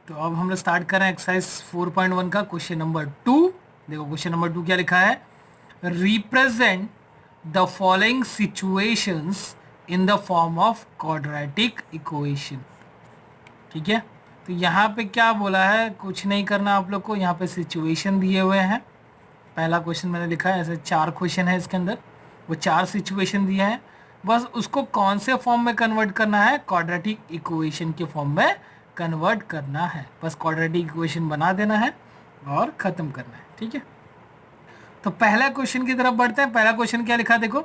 तो अब हम लोग स्टार्ट कर रहे हैं एक्सरसाइज 4.1 का क्वेश्चन नंबर 2। देखो क्वेश्चन नंबर 2 क्या लिखा है, represent the following situations in the form of quadratic equation. ठीक है, तो यहाँ पे क्या बोला है, कुछ नहीं करना आप लोग को, यहाँ पे सिचुएशन दिए हुए हैं। पहला क्वेश्चन मैंने लिखा है, ऐसे 4 क्वेश्चन है इसके अंदर, वो 4 सिचुएशन दिए हैं, बस उसको कौन से फॉर्म में कन्वर्ट करना है, क्वाड्रेटिक इक्वेशन के फॉर्म में कन्वर्ट करना है। बस क्वाड्रेटिक इक्वेशन बना देना है और ख़त्म करना है। ठीक है, तो पहला क्वेश्चन की तरफ बढ़ते हैं। पहला क्वेश्चन क्या लिखा देखो,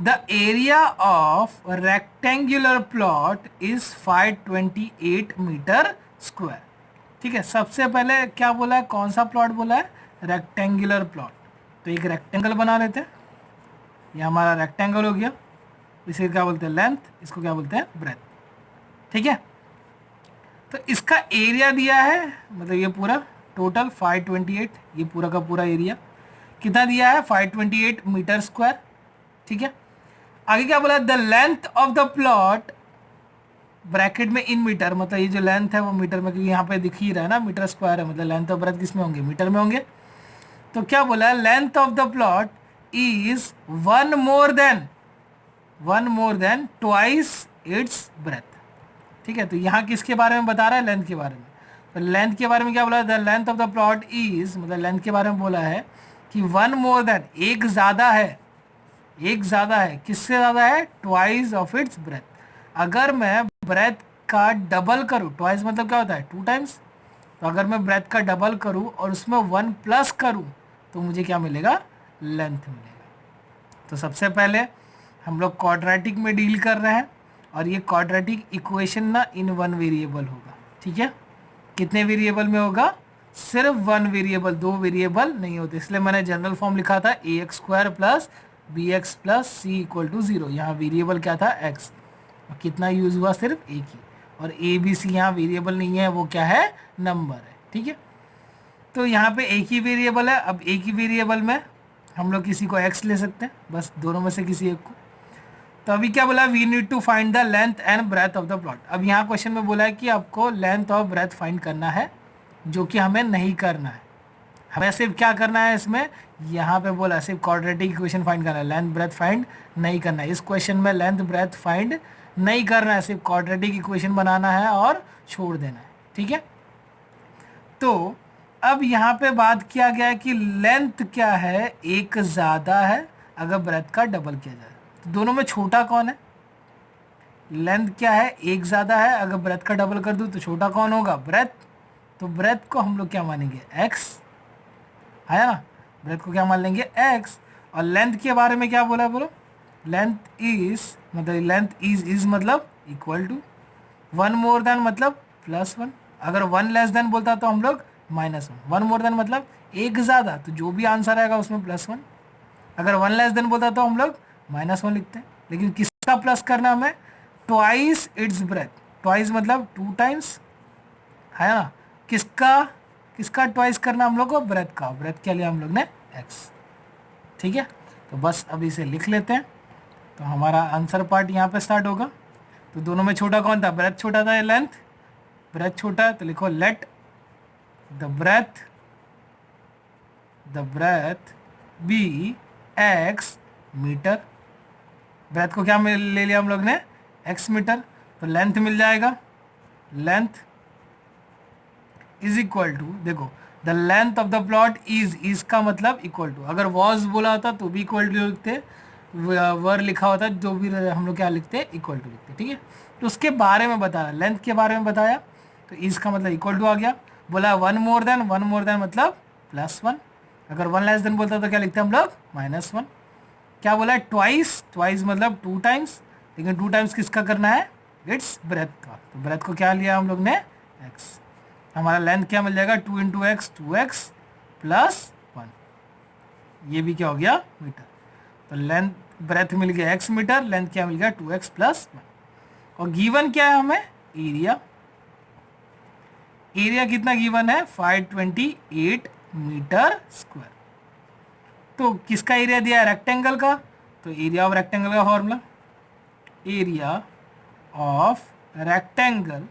the area of rectangular plot is 528 metre square. ठीक है, सबसे पहले क्या बोला है, कौन सा प्लॉट बोला है, रेक्टेंगुलर प्लॉट। तो एक रेक्टेंगल बना लेते हैं, ये हमारा रेक्टेंगल हो गया, इसे क्या बोलते हैं लेंथ, इसको क्या बोलते हैं ब्रेथ। ठीक है, तो इसका एरिया दिया है, मतलब ये पूरा टोटल 528, ये पूरा का पूरा एरिया कितना दिया है 528 मीटर स्क्वायर। ठीक है, आगे क्या बोला, the length of the plot bracket में इन मीटर, मतलब ये जो लेंथ है वो मीटर में, क्योंकि यहाँ पे दिख ही रहा है ना मीटर स्क्वायर है, मतलब लेंथ और ब्रेथ किस में होंगे, मीटर में होंगे। तो क्या बोला है, length of the plot is one more than twice its breath. ठीक है, तो यहाँ किसके बारे में बता रहा है, लेंथ के बारे में। तो लेंथ के बारे में क्या बोला, the length of the plot is, मतलब लेंथ के बारे में बोला है कि वन मोर देन, एक ज़्यादा है, एक ज़्यादा है, किससे ज़्यादा है, ट्वाइस ऑफ इट्स ब्रेथ। अगर मैं ब्रेथ का डबल करूँ, ट्वाइस मतलब क्या होता है 2 टाइम्स, तो अगर मैं ब्रेथ का डबल करूँ और उसमें 1 प्लस करूँ तो मुझे क्या मिलेगा, लेंथ मिलेगा। तो सबसे पहले हम लोग क्वाड्रेटिक में डील कर रहे हैं, और ये क्वाड्रेटिक इक्वेशन ना इन 1 वेरिएबल होगा। ठीक है, कितने वेरिएबल में होगा, सिर्फ 1 वेरिएबल, 2 वेरिएबल नहीं होते, इसलिए मैंने जनरल फॉर्म लिखा था a x square plus b x plus c equal to 0। यहाँ वेरिएबल क्या था, एक्स, और कितना यूज़ हुआ, सिर्फ एक ही, और ए बी सी यहाँ वेरिएबल नहीं है, वो क्या है, नंबर है। ठीक है, तो यहाँ पे एक ही वेरिएबल है, अब एक ही वेरिएबल में हम लोग किसी को एक्स ले सकते हैं, बस दोनों में से किसी एक को। तो अभी क्या बोला, we need to find the length and breadth of the plot. अब यहाँ क्वेश्चन में बोला है कि आपको लेंथ और ब्रेथ फाइंड करना है, जो कि हमें नहीं करना है। हमें सिर्फ क्या करना है इसमें, यहाँ पे बोला सिर्फ क्वाड्रेटिक इक्वेशन फाइंड करना है, लेंथ ब्रेथ फाइंड नहीं करना है। इस क्वेश्चन में लेंथ ब्रेथ फाइंड नहीं करना है, सिर्फ क्वाड्रेटिक इक्वेशन बनाना है और छोड़ देना है। ठीक है, तो अब यहाँ पे बात किया गया है कि लेंथ क्या है, एक ज़्यादा है अगर ब्रेथ का डबल किया जाए, तो दोनों में छोटा कौन है, लेंथ क्या है, एक ज़्यादा है, अगर ब्रेथ का डबल कर दूँ तो छोटा कौन होगा, ब्रेथ। तो ब्रेथ को हम लोग क्या मानेंगे, एक्स है ना, ब्रेथ को क्या मान लेंगे, एक्स। और लेंथ के बारे में क्या बोला, बोलो, लेंथ इज, मतलब लेंथ इज मतलब इक्वल टू, 1 मोर देन मतलब +1, अगर 1 लेस देन बोलता तो हम लोग -1, 1 मोर देन मतलब एक ज़्यादा, तो जो भी आंसर आएगा उसमें +1, अगर 1 लेस देन बोलता तो हम लोग -1 लिखते हैं। लेकिन किसका प्लस करना हमें, ट्वाइस इट्स ब्रेथ, ट्वाइस मतलब 2 टाइम्स, है ना, किसका किसका ट्वाइस करना हम लोग को, ब्रेथ का, ब्रेथ के लिए हम लोग ने एक्स। ठीक है, तो बस अब इसे लिख लेते हैं, तो हमारा आंसर पार्ट यहाँ पे स्टार्ट होगा। तो दोनों में छोटा कौन था, ब्रेथ छोटा था या लेंथ, ब्रेथ छोटा है, तो लिखो let the breadth be x metre. Breadth को क्या ले लिया हम लोग ने, एक्स मीटर, तो लेंथ मिल जाएगा, लेंथ इज इक्वल टू, देखो the length of the plot is का मतलब इक्वल टू, अगर वॉज बोला होता तो भी इक्वल टू लिखते, वर लिखा होता जो भी हम लोग क्या लिखते, इक्वल टू लिखते। ठीक है, तो उसके बारे में बताया, लेंथ के बारे में बताया, तो इज का मतलब इक्वल टू आ गया। बोला 1 मोर देन मतलब +1, अगर 1 लेस देन बोलता तो क्या लिखते हैं हम लोग, -1। क्या बोला है, ट्वाइस मतलब 2 टाइम्स, लेकिन 2 टाइम्स किसका करना है, इट्स ब्रेथ का, तो ब्रेथ को क्या लिया हम लोग ने, एक्स। हमारा लेंथ क्या मिल जाएगा, 2 × x 2x +1, ये भी क्या हो गया, मीटर। तो लेंथ ब्रेथ मिल गया x मीटर, लेंथ क्या मिल गया 2x +1, और गिवन क्या है हमें, एरिया। एरिया कितना गिवन है, 528 मीटर स्क्वायर। तो किसका एरिया दिया है, रेक्टेंगल का, तो एरिया ऑफ रेक्टेंगल का formula, area of rectangle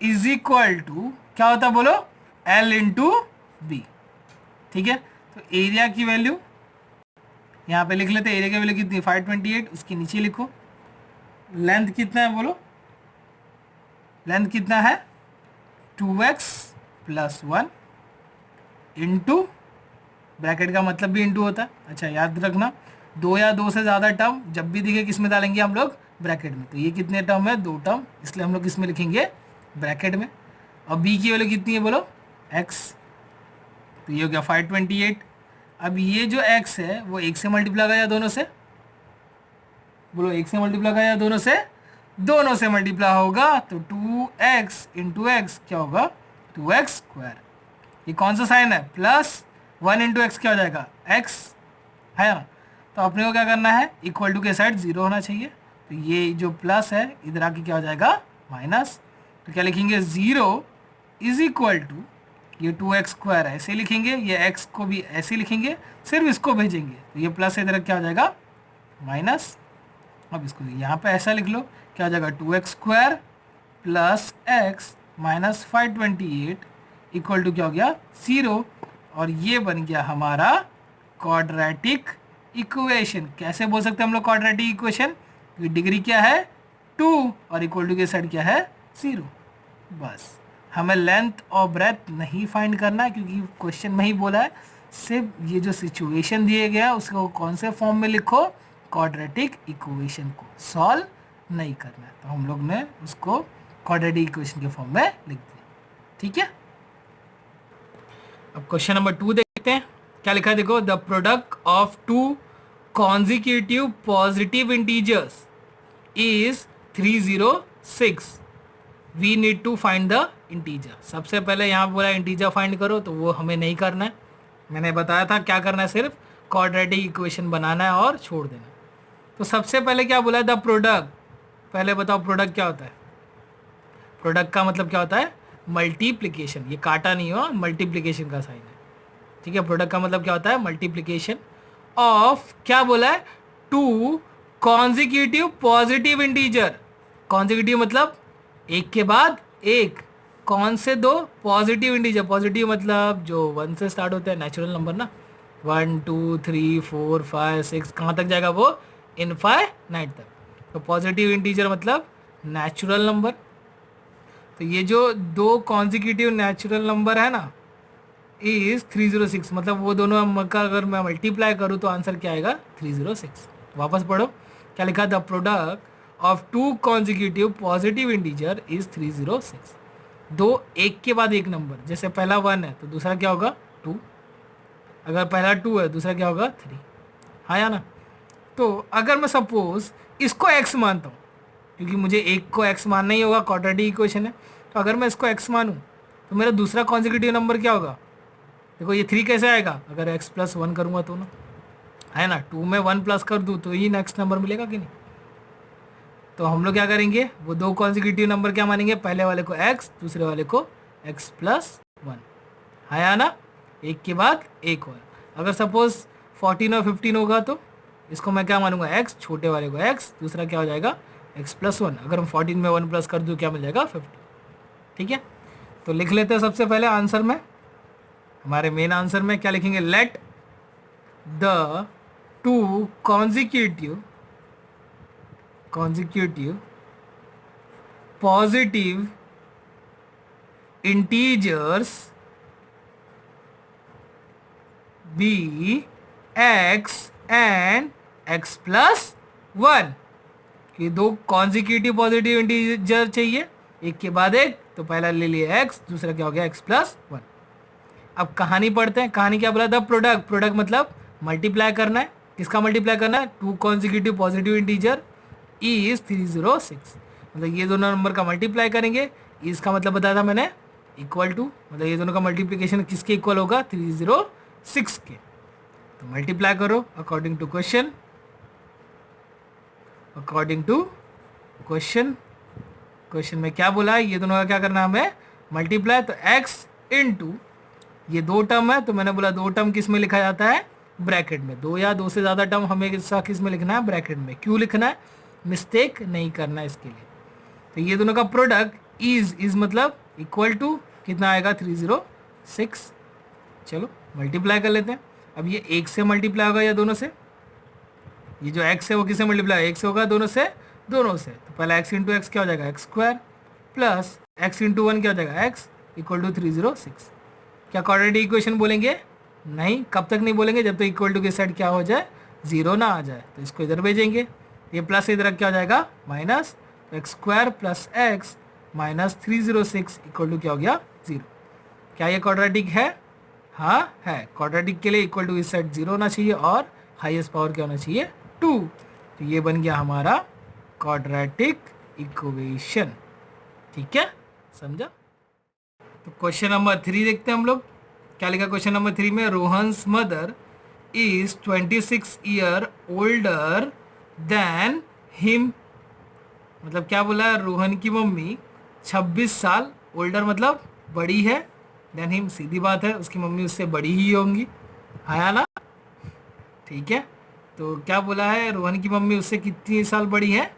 is equal to क्या होता है बोलो, L इंटू बी। ठीक है, तो एरिया की वैल्यू यहाँ पे लिख लेते हैं। एरिया की वैल्यू कितनी है 528, उसके नीचे लिखो। लेंथ कितना है बोलो, लेंथ कितना है 2x प्लस 1 इंटू, ब्रैकेट का मतलब भी इंटू होता है। अच्छा याद रखना, दो या दो से ज़्यादा टर्म जब भी दिखे किस में डालेंगे हम लोग, ब्रैकेट में। तो ये कितने टर्म है, दो टर्म, इसलिए हम लोग किस में लिखेंगे, ब्रैकेट में। और b की वैल्यू कितनी है बोलो, x। तो ये हो गया 528। अब ये जो x है वो एक से मल्टीप्लाई का या दोनों से, बोलो एक से मल्टीप्लाई का या दोनों से, दोनों से मल्टीप्लाई होगा। तो 2x इंटू एक्स क्या होगा, 2x स्क्वायर। ये कौन सा साइन है, प्लस 1 इंटू एक्स क्या हो जाएगा, x है ना। तो अपने को क्या करना है, इक्वल टू के साइड जीरो होना चाहिए। तो ये जो प्लस है इधर आके क्या हो जाएगा, माइनस। तो क्या लिखेंगे, ज़ीरो इज इक्वल टू, ये 2x स्क्वायर ऐसे लिखेंगे, ये x को भी ऐसे लिखेंगे, सिर्फ इसको भेजेंगे। तो ये प्लस इधर क्या हो जाएगा, माइनस। अब इसको यहाँ पे ऐसा लिख लो, क्या हो जाएगा 2x square plus x minus 528 equal to क्या हो गया, 0। और ये बन गया हमारा क्वाड्रेटिक इक्वेशन। कैसे बोल सकते हैं हम लोग क्वाड्रेटिक इक्वेशन, क्योंकि डिग्री क्या है 2 और इक्वल टू के साइड क्या है 0। बस हमें लेंथ और ब्रेथ नहीं फाइंड करना है, क्योंकि क्वेश्चन में ही बोला है, सिर्फ ये जो सिचुएशन दिए गया है उसको कौन से फॉर्म में लिखो, क्वाड्रेटिक इक्वेशन को सॉल्व नहीं करना है। तो हम लोग ने उसको क्वाड्रेटिक इक्वेशन के फॉर्म में लिख दिया। ठीक है, अब क्वेश्चन नंबर 2 देखते हैं क्या लिखा है। देखो, the product of two consecutive positive integers is 306। We need to find the integer. सबसे पहले यहाँ बोला इंटीजर फाइंड करो, तो वो हमें नहीं करना है। मैंने बताया था क्या करना है, सिर्फ क्वाड्रेटिक इक्वेशन बनाना है और छोड़ देना। तो सबसे पहले क्या बोला है, द प्रोडक्ट। पहले बताओ प्रोडक्ट क्या होता है। प्रोडक्ट का मतलब क्या होता है, मल्टीप्लिकेशन। ये काटा नहीं हुआ, मल्टीप्लिकेशन का साइन है। ठीक है, प्रोडक्ट का मतलब क्या होता है, मल्टीप्लिकेशन ऑफ, क्या बोला है, to consecutive positive integer. Consecutive मतलब एक के बाद एक, कौन से दो, पॉजिटिव इंटीजर। पॉजिटिव मतलब जो 1 से स्टार्ट होता है, नेचुरल नंबर ना, 1 2 3 4 5 6, कहाँ तक जाएगा वो, इनफाइनाइट तक। तो पॉजिटिव इंटीजर मतलब नेचुरल नंबर। तो ये जो दो कॉन्जिक्यूटिव नेचुरल नंबर है ना, इज 306, मतलब वो दोनों का अगर मैं मल्टीप्लाई करूँ तो आंसर क्या आएगा, 306। वापस पढ़ो क्या लिखा, the product of two consecutive positive integer is 306। दो एक के बाद एक नंबर, जैसे पहला 1 है तो दूसरा क्या होगा 2, अगर पहला 2 है दूसरा क्या होगा 3, हाँ या ना। तो अगर मैं सपोज इसको x मानता हूँ, क्योंकि मुझे एक को x मानना ही होगा, क्वाड्रेटिक इक्वेशन है, तो अगर मैं इसको x मानूँ तो मेरा दूसरा कॉन्जिक्यूटिव नंबर क्या होगा। देखो ये 3 कैसे आएगा, अगर x प्लस 1 करूँगा तो ना, है ना। 2 में 1 प्लस कर दूँ तो ही नेक्स्ट नंबर मिलेगा कि नहीं। तो हम लोग क्या करेंगे, वो दो कॉन्जिक्यूटिव नंबर क्या मानेंगे, पहले वाले को x, दूसरे वाले को x प्लस 1, है या ना, एक के बाद एक और। अगर सपोज 14 और 15 होगा तो इसको मैं क्या मानूंगा, x, छोटे वाले को x, दूसरा क्या हो जाएगा x प्लस 1। अगर हम 14 में 1 प्लस कर दूँ क्या मिल जाएगा 50। ठीक है, तो लिख लेते हैं सबसे पहले आंसर में, हमारे मेन आंसर में क्या लिखेंगे, let the two consecutive positive integers be x and x plus 1। कि दो कॉन्जिक्यूटिव पॉजिटिव इंटीजर चाहिए एक के बाद एक, तो पहला ले लिया x, दूसरा क्या हो गया x प्लस 1। अब कहानी पढ़ते हैं। कहानी क्या बोला, द प्रोडक्ट, प्रोडक्ट मतलब मल्टीप्लाई करना है। किसका मल्टीप्लाई करना है, to consecutive positive integer is 306, मतलब ये दोनों नंबर का मल्टीप्लाई करेंगे। इसका मतलब बताया था मैंने, इक्वल टू, मतलब ये दोनों का मल्टीप्लिकेशन किसके इक्वल होगा, 306 के। तो मल्टीप्लाई करो अकॉर्डिंग टू क्वेश्चन, क्वेश्चन में क्या बोला है, ये दोनों का क्या करना है हमें, मल्टीप्लाई। तो x इंटू ये दो टर्म है, तो मैंने बोला दो टर्म किस में लिखा जाता है, ब्रैकेट में। दो या दो से ज़्यादा टर्म हमेशा किस में लिखना है, ब्रैकेट में। क्यों लिखना है, मिस्टेक नहीं करना है इसके लिए। तो ये दोनों का प्रोडक्ट इज मतलब इक्वल टू कितना आएगा 306। चलो मल्टीप्लाई कर लेते हैं। अब ये एक से मल्टीप्लाई होगा या दोनों से, ये जो x है वो किससे मल्टीप्लाई, एक से होगा दोनों से, दोनों से। तो पहला x इंटू एक्स क्या हो जाएगा x square plus x into one क्या हो जाएगा x इक्वल टू 306। क्या क्वाड्रेटिक इक्वेशन बोलेंगे? नहीं। कब तक नहीं बोलेंगे? जब तक इक्वल टू के साइड क्या हो जाए, जीरो ना आ जाए। तो इसको इधर भेजेंगे, ये प्लस इधर क्या हो जाएगा माइनस, तो x square plus x minus 306 equal to क्या हो गया जीरो। क्या ये क्वाड्रेटिक है? हाँ है। क्वाड्रेटिक के लिए इक्वल टू इस साइड जीरो होना चाहिए और हाईएस्ट पावर क्या होना चाहिए 2। तो ये बन गया हमारा क्वाड्रेटिक इक्वेशन। ठीक है, समझा? तो क्वेश्चन नंबर 3 देखते हैं हम लोग। क्या लिखा क्वेश्चन नंबर 3 में? Rohan's mother is 26 year older than him. मतलब क्या बोला है? रोहन की मम्मी 26 साल, ओल्डर मतलब बड़ी है, देन हिम सीधी बात है उसकी मम्मी उससे बड़ी ही होंगी, आया ना? ठीक है, तो क्या बोला है? रोहन की मम्मी उससे कितनी साल बड़ी है?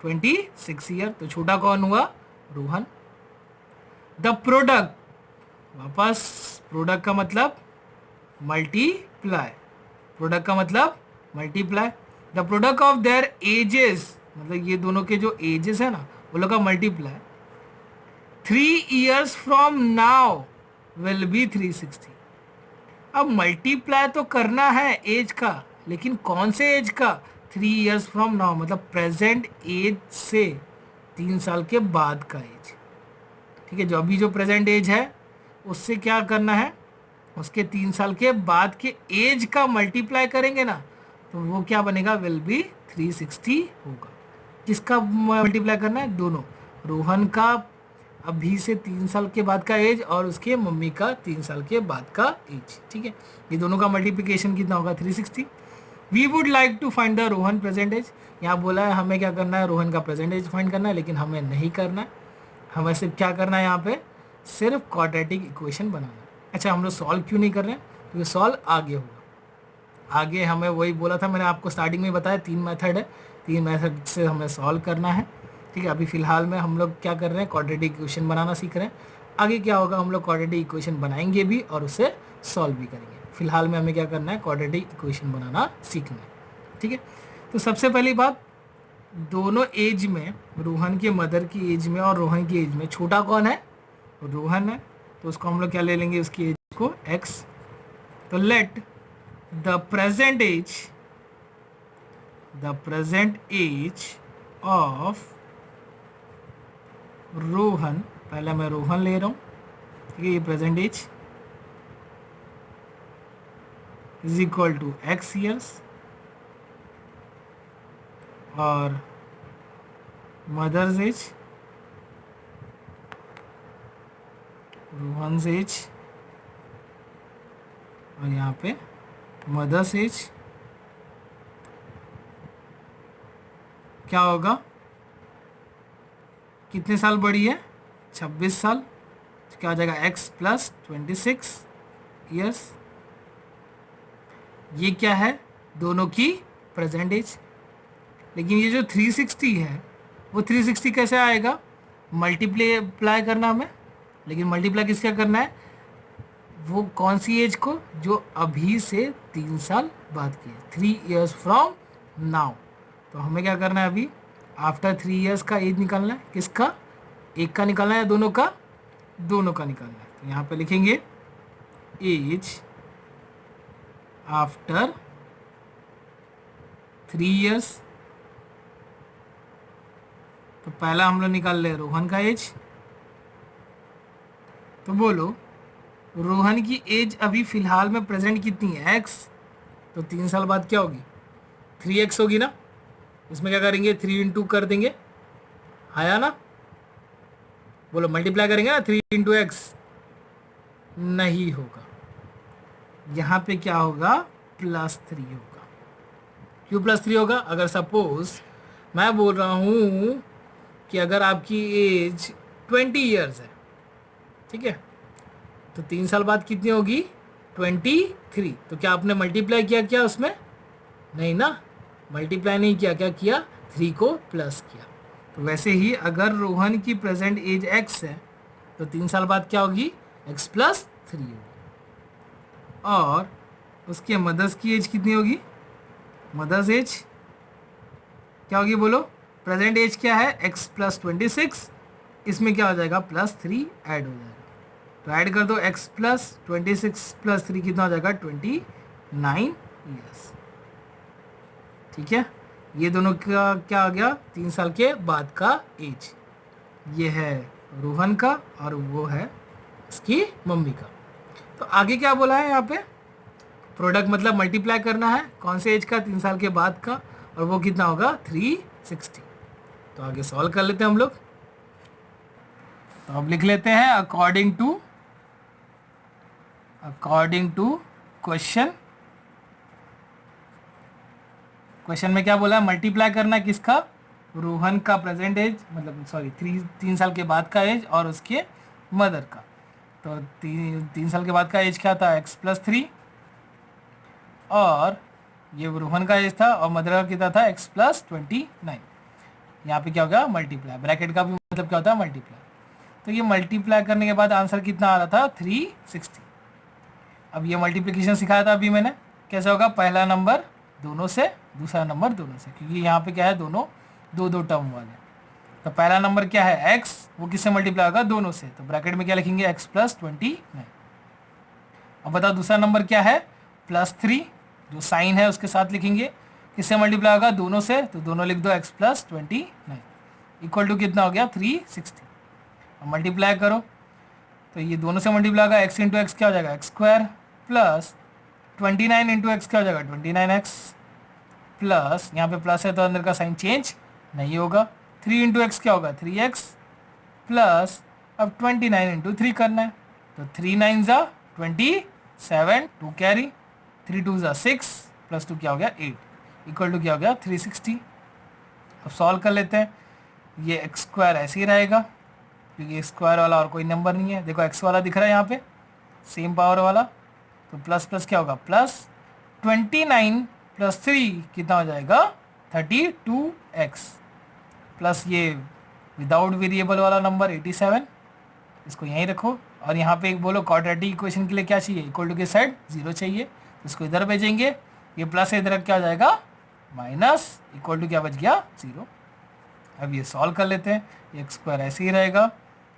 26 ईयर। तो छोटा कौन हुआ? रोहन। द प्रोडक्ट, वापस प्रोडक्ट का मतलब मल्टीप्लाई, प्रोडक्ट का मतलब multiply. The product of their edges, मतलब ये दोनों के जो एजेस है ना वो लोग का multiply 3 years from now will be 360। अब मल्टीप्लाई तो करना है एज का, लेकिन कौन से एज का? 3 ईयर्स फ्रॉम नाउ, मतलब प्रेजेंट एज से 3 साल के बाद का एज। ठीक है, जो अभी जो प्रेजेंट एज है उससे क्या करना है, उसके 3 साल के बाद के एज का मल्टीप्लाई करेंगे ना, तो वो क्या बनेगा? विल बी 360 होगा। किसका मल्टीप्लाई करना है? दोनों, रोहन का अभी से 3 साल के बाद का एज और उसके मम्मी का 3 साल के बाद का एज। ठीक है, ये दोनों का मल्टीप्लिकेशन कितना होगा? 360। We would like to find the Rohan present age. यहाँ बोला है हमें क्या करना है? रोहन का प्रेजेंट एज फाइंड करना है, लेकिन हमें नहीं करना है। हमें सिर्फ क्या करना है? यहाँ पे सिर्फ क्वाड्रेटिक इक्वेशन बनाना है। अच्छा, हम लोग सॉल्व क्यों नहीं कर रहे हैं? क्योंकि सॉल्व आगे होगा। आगे हमें वही बोला था, मैंने आपको स्टार्टिंग में बताया 3 मेथड है, 3 मेथड से हमें सॉल्व करना है। ठीक है, अभी फ़िलहाल में हम लोग क्या कर रहे हैं? क्वाड्रेटिक इक्वेशन बनाना सीख रहे हैं। आगे क्या होगा? हम लोग क्वाड्रेटिक इक्वेशन बनाएंगे भी और उसे सॉल्व भी करेंगे। फिलहाल में हमें क्या करना है? क्वाड्रेटिक इक्वेशन बनाना सीखना है। ठीक है, तो सबसे पहली बात, दोनों एज में, रोहन के मदर की एज में और रोहन की एज में छोटा कौन है? रोहन है। तो उसको हम लोग क्या ले लेंगे? उसकी एज को x। तो let the present age of Rohan, पहले मैं रोहन ले रहा हूँ, ठीक है, ये present age is equal to x years और मदर्स एज, रोहन्स एज और यहाँ पे मदर्स एज क्या होगा? कितने साल बड़ी है? 26 साल। तो क्या हो जाएगा? x plus 26 years. ये क्या है? दोनों की प्रेजेंट एज। लेकिन ये जो 360 है वो 360 कैसे आएगा? मल्टीप्लाई करना हमें, लेकिन मल्टीप्लाई किसका करना है? वो कौन सी एज को? जो अभी से 3 साल बाद की है, 3 ईयर्स फ्रॉम नाउ। तो हमें क्या करना है? अभी आफ्टर 3 ईयर्स का एज निकालना है। किसका? एक का निकालना है या दोनों का? दोनों का निकालना है। तो यहाँ पे लिखेंगे एज आफ्टर 3 ईयर्स। तो पहला हम लोग निकाल ले रोहन का एज। तो बोलो रोहन की एज अभी फ़िलहाल में प्रेजेंट कितनी है? x। तो 3 साल बाद क्या होगी? 3x होगी ना। इसमें क्या करेंगे? 3 इंटू कर देंगे, आया ना? बोलो मल्टीप्लाई करेंगे ना, 3 इंटू एक्स। नहीं होगा, यहाँ पे क्या होगा? +3 होगा। क्यों +3 होगा? अगर सपोज मैं बोल रहा हूँ कि अगर आपकी एज 20 ईयर्स है, ठीक है, तो 3 साल बाद कितनी होगी? 23। तो क्या आपने मल्टीप्लाई किया उसमें? नहीं ना, मल्टीप्लाई नहीं किया। क्या किया? 3 को प्लस किया। तो वैसे ही अगर रोहन की प्रेजेंट एज x है तो 3 साल बाद क्या होगी, x+3 होगी। और उसके मदर्स की एज कितनी होगी, मदर्स एज क्या होगी बोलो, प्रेजेंट एज क्या है x+26, इसमें क्या हो जाएगा +3 ऐड हो जाएगा। तो ऐड कर दो, x+26 + 3 कितना हो जाएगा 29 ईयर्स। ठीक है, ये दोनों का क्या आ गया 3 साल के बाद का एज। ये है रोहन का और वो है उसकी मम्मी का। तो आगे क्या बोला है यहाँ पे, प्रोडक्ट मतलब मल्टीप्लाई करना है, कौन से एज का, 3 साल के बाद का, और वो कितना होगा 360। तो आगे सॉल्व कर लेते हैं हम लोग। तो अब लिख लेते हैं अकॉर्डिंग टू क्वेश्चन में क्या बोला है, मल्टीप्लाई करना है किसका, रोहन का प्रेजेंट एज, मतलब सॉरी 3 साल के बाद का एज और उसके मदर का। तो 3 साल के बाद का एज क्या था x+3, और ये रोहन का एज था, और मदर का कितना था x+29। यहाँ पे क्या होगा मल्टीप्लाई, ब्रैकेट का भी मतलब क्या होता है मल्टीप्लाई। तो ये मल्टीप्लाई करने के बाद आंसर कितना आ रहा था 360। अब ये मल्टीप्लिकेशन सिखाया था अभी मैंने, कैसे होगा, पहला नंबर दोनों से, दूसरा नंबर दोनों से, क्योंकि यहाँ पे क्या है दोनों दो टर्म वाले। तो पहला नंबर क्या है x, वो किससे मल्टीप्लाई होगा, दोनों से, तो ब्रैकेट में क्या लिखेंगे x+29। अब बताओ दूसरा नंबर क्या है +3, जो साइन है उसके साथ लिखेंगे, किससे मल्टीप्लाई होगा, दोनों से, तो दोनों लिख दो x+29 इक्वल टू कितना हो गया 360। अब मल्टीप्लाई करो, तो ये दोनों से मल्टीप्लाई होगा, x इंटू एक्स क्या हो जाएगा x² प्लस 29 इंटू एक्स क्या हो जाएगा 29x, प्लस यहाँ पे प्लस है तो अंदर का साइन चेंज नहीं होगा, 3 इंटू एक्स क्या होगा 3x, प्लस अब 29 इंटू 3 करना है, तो 3 9 ज़ा 27, 2 कैरी, 3 2 ज़ा 6 प्लस 2 क्या हो गया 8 इक्वल टू क्या हो गया 360। अब सॉल्व कर लेते हैं, ये x² ऐसे ही रहेगा क्योंकि स्क्वायर वाला और कोई नंबर नहीं है, देखो x वाला दिख रहा है यहाँ पे सेम पावर वाला, तो प्लस प्लस क्या होगा +29 + 3 कितना हो जाएगा 32x, प्लस ये विदाउट वेरिएबल वाला नंबर 87, इसको यहीं रखो। और यहाँ पे एक बोलो क्वाड्रेटिक इक्वेशन के लिए क्या चाहिए, इक्वल टू के साइड 0 चाहिए, इसको इधर भेजेंगे, ये प्लस इधर क्या हो जाएगा माइनस, इक्वल टू क्या बच गया 0। अब ये सॉल्व कर लेते हैं, ये x² ऐसे ही रहेगा,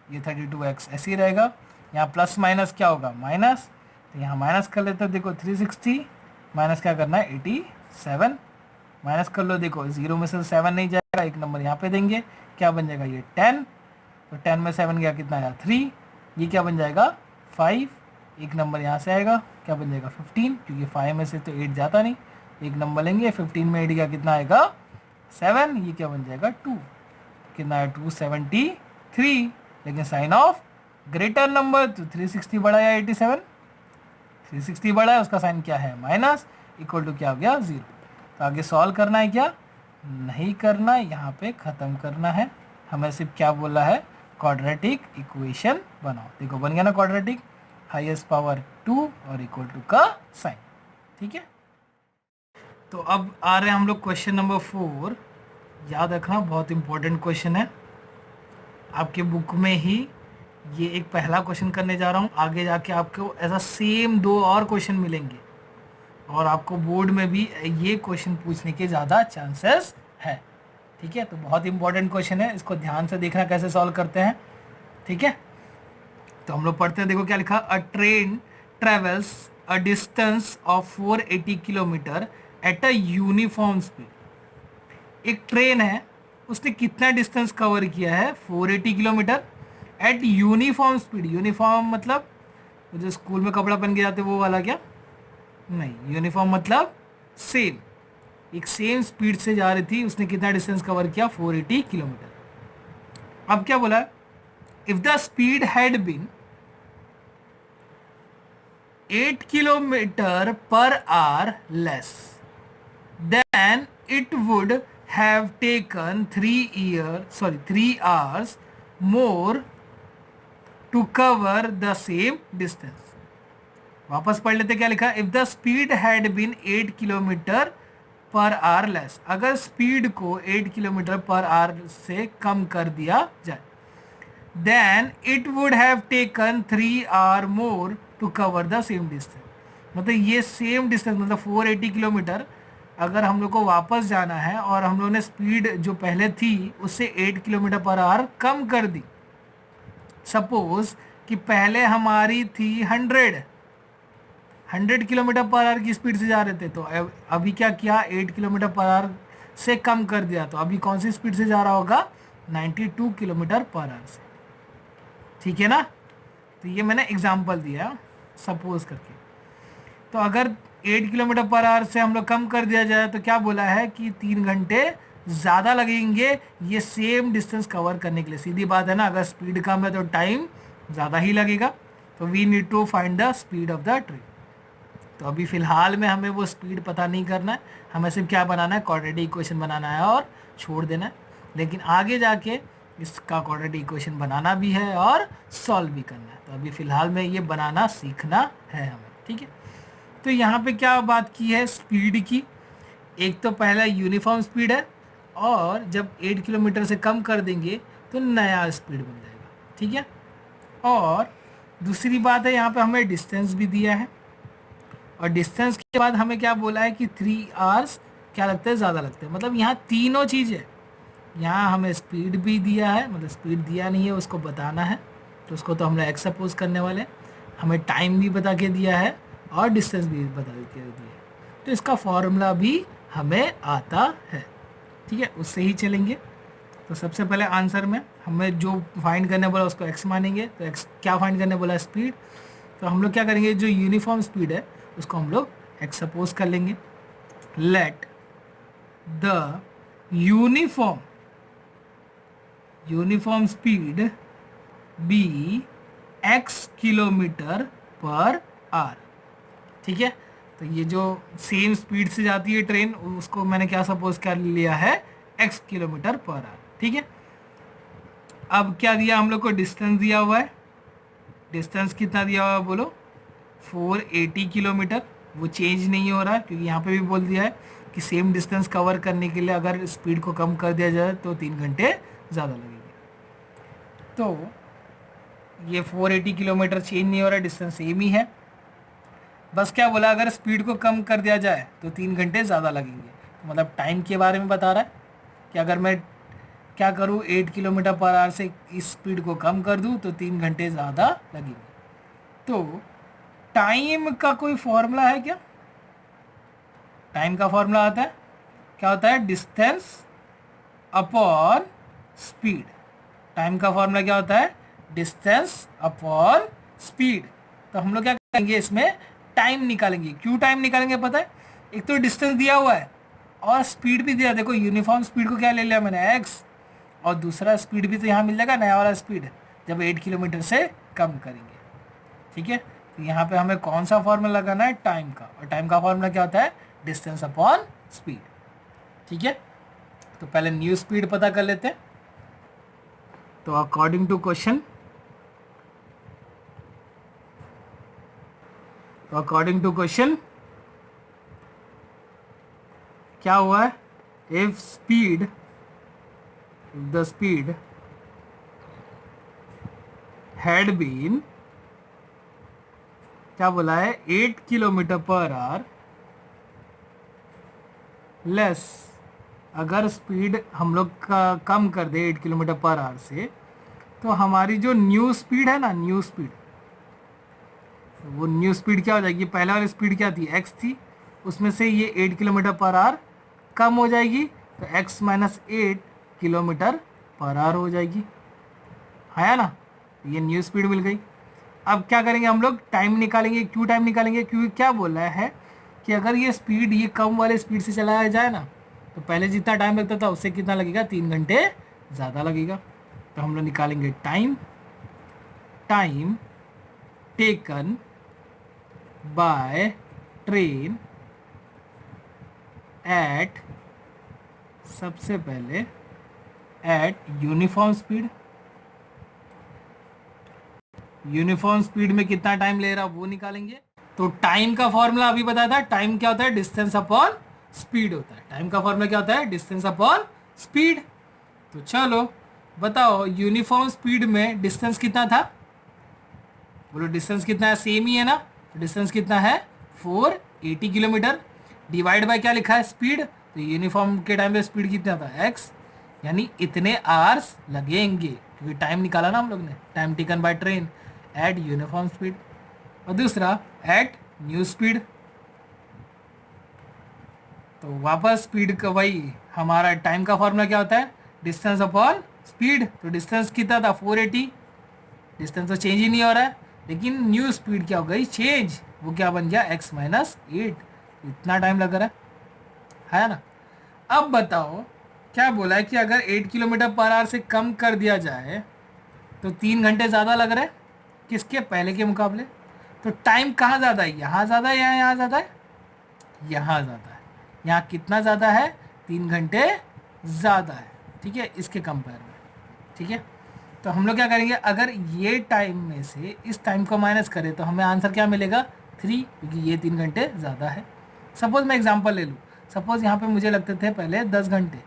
ये 32x ऐसे ही रहेगा, यहाँ प्लस माइनस क्या होगा माइनस, तो यहाँ माइनस कर लेते हैं, देखो 360 माइनस क्या करना है 87, माइनस कर लो, देखो 0 में से 7 नहीं जाएगा, एक नंबर यहाँ पे देंगे, क्या बन जाएगा ये 10, तो 10 में 7 गया कितना आया 3, ये क्या बन जाएगा 5, एक नंबर यहाँ से आएगा, क्या बन जाएगा 15, क्योंकि 5 में से तो 8 जाता नहीं, एक नंबर लेंगे, 15 में 8 गया कितना आएगा 7, ये क्या बन जाएगा 2, कितना है 273, लेकिन साइन ऑफ ग्रेटर नंबर, तो 360 बड़ा या 87, 360 बड़ा है, उसका साइन क्या है माइनस, इक्वल टू क्या हो गया 0। तो आगे सॉल्व करना है क्या नहीं करना, यहाँ पे ख़त्म करना है, हमें सिर्फ क्या बोला है क्वाड्रेटिक इक्वेशन बनाओ, देखो बन गया ना क्वाड्रेटिक, हाईएस्ट पावर 2 और इक्वल टू का साइन। ठीक है, तो अब आ रहे हैं हम लोग क्वेश्चन नंबर 4, याद रखना बहुत इंपॉर्टेंट क्वेश्चन है, आपके बुक में ही ये एक पहला क्वेश्चन करने जा रहा हूँ, आगे जाके आपको ऐसा सेम 2 और क्वेश्चन मिलेंगे और आपको बोर्ड में भी ये क्वेश्चन पूछने के ज़्यादा चांसेस है। ठीक है, तो बहुत इंपॉर्टेंट क्वेश्चन है, इसको ध्यान से देखना कैसे सॉल्व करते हैं। ठीक है, तो हम लोग पढ़ते हैं, देखो क्या लिखा, अ train travels a distance of 480 kilometre at a uniform speed. एक ट्रेन है, उसने कितना डिस्टेंस कवर किया है 480 kilometre eight uniform speed. Uniform मतलब जो स्कूल में कपड़ा पहन के जाते वो वाला क्या, नहीं, यूनिफॉर्म मतलब सेम, एक सेम स्पीड से जा रही थी, उसने कितना डिस्टेंस कवर किया 480 किलोमीटर। अब क्या बोला, if the speed had been 8 kilometre per hour less than it would have taken 3 hours more to cover the same distance। वापस पढ़ लेते क्या लिखा, if the speed had been 8 kilometre per hour less, अगर speed को 8 kilometre per our से कम कर दिया जाए, then it would have taken 3 hour more to cover the same distance. मतलब ये सेम डिस्टेंस, मतलब 480 किलोमीटर अगर हम लोग को वापस जाना है और हम लोगों ने स्पीड जो पहले थी उससे 8 किलोमीटर पर आवर कम कर दी। सपोज कि पहले हमारी थी 100 किलोमीटर पर आवर की स्पीड से जा रहे थे, तो अभी क्या किया, 8 किलोमीटर पर आवर से कम कर दिया, तो अभी कौन सी स्पीड से जा रहा होगा, 92 किलोमीटर पर आवर से। ठीक है ना। तो ये मैंने एग्जांपल दिया सपोज करके। तो अगर 8 किलोमीटर पर आवर से हम लोग कम कर दिया जाए तो क्या बोला है कि 3 घंटे ज़्यादा लगेंगे ये सेम डिस्टेंस कवर करने के लिए। सीधी बात है ना, अगर स्पीड कम है तो टाइम ज़्यादा ही लगेगा। तो we need to find the speed of the train. तो अभी फ़िलहाल में हमें वो स्पीड पता नहीं करना है, हमें सिर्फ क्या बनाना है, क्वाड्रेटिक इक्वेशन बनाना है और छोड़ देना है। लेकिन आगे जाके इसका क्वाड्रेटिक इक्वेशन बनाना भी है और सॉल्व भी करना है। तो अभी फ़िलहाल में ये बनाना सीखना है हमें। ठीक है। तो यहाँ पे क्या बात की है स्पीड की, एक तो पहला यूनिफॉर्म स्पीड है, और जब 8 किलोमीटर से कम कर देंगे तो नया स्पीड बन जाएगा। ठीक है। और दूसरी बात है, यहाँ पे हमें डिस्टेंस भी दिया है, और डिस्टेंस के बाद हमें क्या बोला है कि 3 आवर्स क्या लगते हैं, ज़्यादा लगते हैं। मतलब यहाँ तीनों चीज़ें, यहाँ हमें स्पीड भी दिया है, मतलब स्पीड दिया नहीं है उसको बताना है, तो उसको तो हम लोग एक्स सपोज करने वाले हैं। हमें टाइम भी बता के दिया है और डिस्टेंस भी बता के दिया है, तो इसका फॉर्मूला भी हमें आता है। ठीक है, उससे ही चलेंगे। तो सबसे पहले आंसर में हमें जो फाइंड करने बोला उसको एक्स मानेंगे। तो एक्स क्या फाइंड करने बोला, स्पीड। तो हम लोग क्या करेंगे, जो यूनिफॉर्म स्पीड है उसको हम लोग एक्स सपोज कर लेंगे। Let the uniform speed be x kilometre per hour. ठीक है। तो ये जो सेम स्पीड से जाती है ट्रेन उसको मैंने क्या सपोज कर लिया है, एक्स किलोमीटर पर आवर। ठीक है। अब क्या दिया हम लोग को, डिस्टेंस दिया हुआ है। डिस्टेंस कितना दिया हुआ है बोलो, 480 किलोमीटर। वो चेंज नहीं हो रहा है क्योंकि यहाँ पे भी बोल दिया है कि सेम डिस्टेंस कवर करने के लिए अगर स्पीड को कम कर दिया जाए तो 3 घंटे ज़्यादा लगेंगे। तो ये 480 किलोमीटर चेंज नहीं हो रहा है, डिस्टेंस सेम ही है। बस क्या बोला, अगर स्पीड को कम कर दिया जाए तो 3 घंटे ज़्यादा लगेंगे। तो मतलब टाइम के बारे में बता रहा है कि अगर मैं क्या करूँ, 8 किलोमीटर पर आवर से इस स्पीड को कम कर दूँ तो 3 घंटे ज़्यादा लगेंगे। तो टाइम का कोई फॉर्मूला है क्या, टाइम का फॉर्मूला आता है, क्या होता है, डिस्टेंस अपॉन स्पीड। टाइम का फॉर्मूला क्या होता है, डिस्टेंस अपॉन स्पीड। तो हम लोग क्या करेंगे, इसमें टाइम निकालेंगे। क्यों टाइम निकालेंगे पता है, एक तो डिस्टेंस दिया हुआ है और स्पीड भी दिया। देखो यूनिफॉर्म स्पीड को क्या ले लिया मैंने, एक्स, और दूसरा स्पीड भी तो यहाँ मिल जाएगा, नया वाला स्पीड, जब 8 किलोमीटर से कम करेंगे। ठीक है। तो यहाँ पे हमें कौन सा फॉर्मूला लगाना है, टाइम का, और टाइम का फॉर्मूला क्या होता है, डिस्टेंस अपॉन स्पीड। ठीक है। तो पहले न्यू स्पीड पता कर लेते हैं। तो अकॉर्डिंग टू क्वेश्चन, क्या हुआ है, if the speed had been, क्या बोला है, 8 किलोमीटर पर आवर लेस, अगर स्पीड हम लोग का कम कर दे 8 किलोमीटर पर आवर से, तो हमारी जो न्यू स्पीड है ना, न्यू स्पीड, वो न्यू स्पीड क्या हो जाएगी, पहले वाली स्पीड क्या थी, एक्स थी, उसमें से ये 8 किलोमीटर पर आवर कम हो जाएगी, तो x minus 8 kilometre per our हो जाएगी, है ना। ये न्यू स्पीड मिल गई। अब क्या करेंगे हम लोग, टाइम निकालेंगे। क्यों टाइम निकालेंगे, क्योंकि क्या बोला है कि अगर ये स्पीड ये कम वाले स्पीड से चलाया जाए ना, तो पहले जितना टाइम लगता था उससे कितना लगेगा, 3 घंटे ज़्यादा लगेगा। तो हम लोग निकालेंगे time taken by train eight, सबसे पहले एट यूनिफॉर्म स्पीड में कितना टाइम ले रहा वो निकालेंगे। तो टाइम का फॉर्मूला अभी बताया था, टाइम क्या होता है, डिस्टेंस अपॉन स्पीड होता है। टाइम का फॉर्मूला क्या होता है? Distance upon speed. तो चलो बताओ, यूनिफॉर्म स्पीड में डिस्टेंस कितना था? बोलो डिस्टेंस कितना है? सेम ही है ना। तो डिस्टेंस कितना है? 480 किलोमीटर। डिवाइड बाय क्या लिखा है? स्पीड। तो यूनिफॉर्म के टाइम पे स्पीड कितना था? एक्स, यानी इतने आवर्स लगेंगे, क्योंकि टाइम निकाला ना हम लोग ने, time taken by train eight uniform speed. और दूसरा एट न्यू स्पीड। तो वापस स्पीड का वही हमारा टाइम का फॉर्मूला क्या होता है? Distance upon speed. तो डिस्टेंस कितना था? 480। डिस्टेंस तो चेंज ही नहीं हो रहा है, लेकिन न्यू स्पीड क्या हो गई? चेंज। वो क्या बन गया? x minus 8। इतना टाइम लग रहा है ना। अब बताओ, क्या बोला है कि अगर 8 किलोमीटर पर आवर से कम कर दिया जाए तो 3 घंटे ज़्यादा लग रहे हैं किसके? पहले के मुकाबले। तो टाइम कहाँ ज़्यादा है? यहाँ ज़्यादा है या यहाँ ज़्यादा है? यहाँ ज़्यादा है। यहाँ कितना ज़्यादा है? 3 घंटे ज़्यादा है। ठीक है, इसके कंपेयर में। ठीक है, तो हम लोग क्या करेंगे? अगर ये टाइम में से इस टाइम को माइनस करें तो हमें आंसर क्या मिलेगा? 3, क्योंकि ये 3 घंटे ज़्यादा है। सपोज़ मैं एग्जांपल ले लूँ, सपोज़ यहाँ पे मुझे लगते थे पहले 10 घंटे,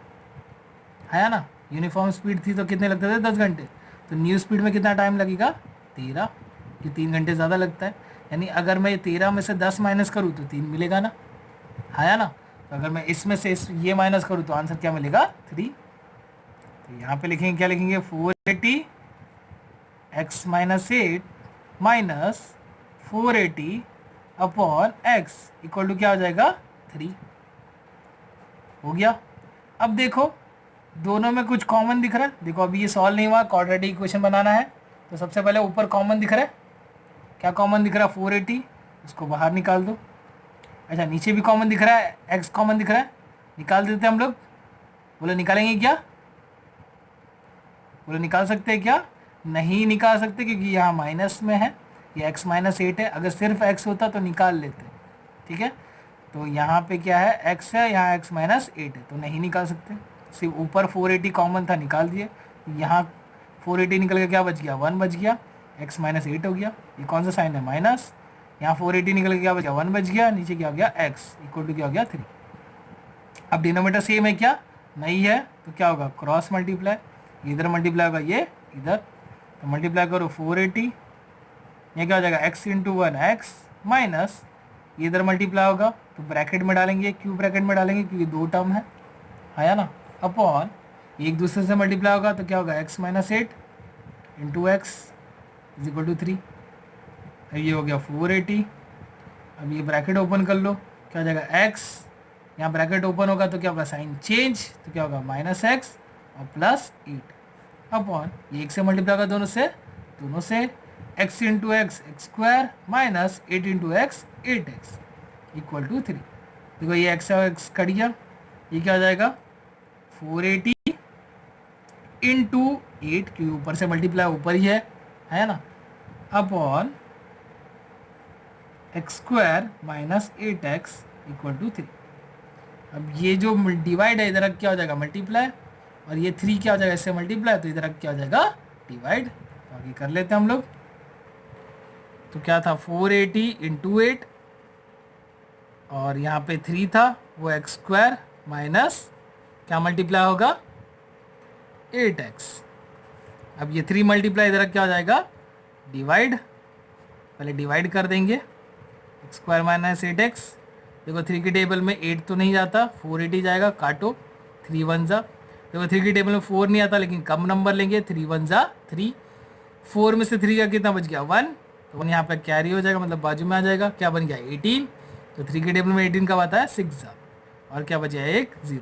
है ना। यूनिफॉर्म स्पीड थी तो कितने लगते थे? 10 घंटे। तो न्यू स्पीड में कितना टाइम लगेगा? 13, कि 3 घंटे ज़्यादा लगता है। यानी अगर मैं 13 में से 10 माइनस करूँ तो 3 मिलेगा ना, है ना। तो अगर मैं इसमें से ये माइनस करूँ तो आंसर क्या मिलेगा? 3। तो यहाँ पे लिखेंगे, क्या लिखेंगे? 480 x minus 8 minus 480 upon x equal to क्या हो जाएगा? 3। हो गया। अब देखो, दोनों में कुछ कॉमन दिख रहा है। देखो अभी ये सॉल्व नहीं हुआ, क्वाड्रेटिक इक्वेशन बनाना है। तो सबसे पहले ऊपर कॉमन दिख रहा है। क्या कॉमन दिख रहा है? 480, उसको बाहर निकाल दो। अच्छा, नीचे भी कॉमन दिख रहा है, x कॉमन दिख रहा है, निकाल देते हैं हम लोग। बोलो निकालेंगे क्या? बोलो निकाल सकते हैं क्या? नहीं निकाल सकते, क्योंकि यहाँ माइनस में है, ये x माइनस 8 है। अगर सिर्फ x होता तो निकाल लेते। ठीक है, तो यहाँ पे क्या है? x है, यहाँ x माइनस 8 है, तो नहीं निकाल सकते। सिर्फ ऊपर 480 कॉमन था, निकाल दिए। यहाँ 480 निकल के क्या बच गया? 1 बच गया, x माइनस 8 हो गया। ये कौन सा साइन है? माइनस। यहाँ 480 निकल के क्या बच गया? 1 बच गया, नीचे क्या हो गया? x इक्वल टू क्या हो गया? 3। अब डिनोमीटर सेम है क्या? नहीं है, तो क्या होगा? Cross multiply. इधर मल्टीप्लाई होगा ये इधर, तो मल्टीप्लाई करो 480, ये क्या हो जाएगा? x इंटू 1 एक्स माइनस, ये इधर मल्टीप्लाई होगा तो ब्रैकेट में डालेंगे, क्यों ब्रैकेट में डालेंगे? क्योंकि दो टर्म है ना। अपॉन एक दूसरे से मल्टीप्लाई होगा तो क्या होगा? x minus 8 into x is equal to 3। ये हो गया 480। अब ये ब्रैकेट ओपन कर लो, क्या हो जाएगा? x, यहाँ ब्रैकेट ओपन होगा तो क्या होगा? साइन चेंज, तो क्या होगा? माइनस एक्स और प्लस 8 अपॉन ये एक से मल्टीप्लाई होगा दोनों से x into x x square minus 8 into x 8x equal to 3। देखो ये x और x कट गया, ये क्या हो जाएगा? 480 इंटू 8, क्योंकि ऊपर से मल्टीप्लाई ऊपर ही है ना, upon x square minus 8x equal to 3। अब ये जो डिवाइड है इधर क्या हो जाएगा? मल्टीप्लाई, और ये 3 क्या हो जाएगा? इससे मल्टीप्लाई, तो इधर क्या हो जाएगा? डिवाइड। तो आगे कर लेते हैं हम लोग। तो क्या था? 480 इंटू 8, और यहाँ पे 3 था, वो एक्स स्क्वायर माइनस क्या मल्टीप्लाई होगा? 8x। अब ये 3 मल्टीप्लाई इधर क्या हो जाएगा? डिवाइड। पहले डिवाइड कर देंगे, एक्स स्क्वायर माइनस 8x। देखो 3 की टेबल में 8 तो नहीं जाता, 480 जाएगा, काटो, 3 1 जा। देखो 3 की टेबल में 4 नहीं आता, लेकिन कम नंबर लेंगे, 3 1 जा 3। 4 में से 3 का कितना बच गया? 1, तो 1 यहाँ पर कैरी हो जाएगा, मतलब बाजू में आ जाएगा। क्या बन गया? 18। तो 3 की टेबल में 18 कब आता है? 6 जा, और क्या बचा? 1 0।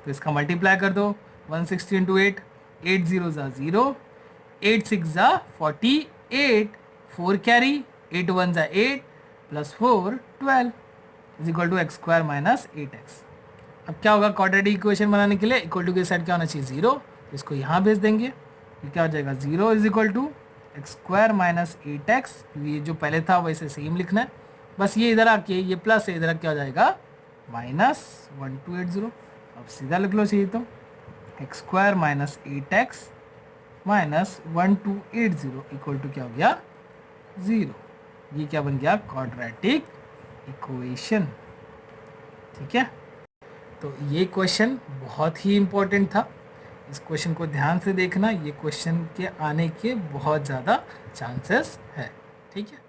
तो इसका मल्टीप्लाई कर दो, 160 इंटू 8, 8 0 जा 0, 8 6 जा 48, 4 कैरी, 8 1 जा 8 plus 4 12 is equal to x square minus 8x। अब क्या होगा? क्वाड्रेटिक इक्वेशन बनाने के लिए इक्वल टू के साइड क्या होना चाहिए? 0। तो इसको यहाँ भेज देंगे, ये क्या हो जाएगा? 0 is equal to x square minus 8x। ये जो पहले था वैसे सेम लिखना है, बस ये इधर आके ये प्लस है, इधर क्या हो जाएगा? माइनस 1280। अब सीधा लिख लो चाहिए तो, x square minus 8x minus 1280 equal to क्या हो गया? 0। ये क्या बन गया? Quadratic equation. ठीक है, तो ये क्वेश्चन बहुत ही इम्पोर्टेंट था, इस क्वेश्चन को ध्यान से देखना, ये क्वेश्चन के आने के बहुत ज़्यादा चांसेस है। ठीक है।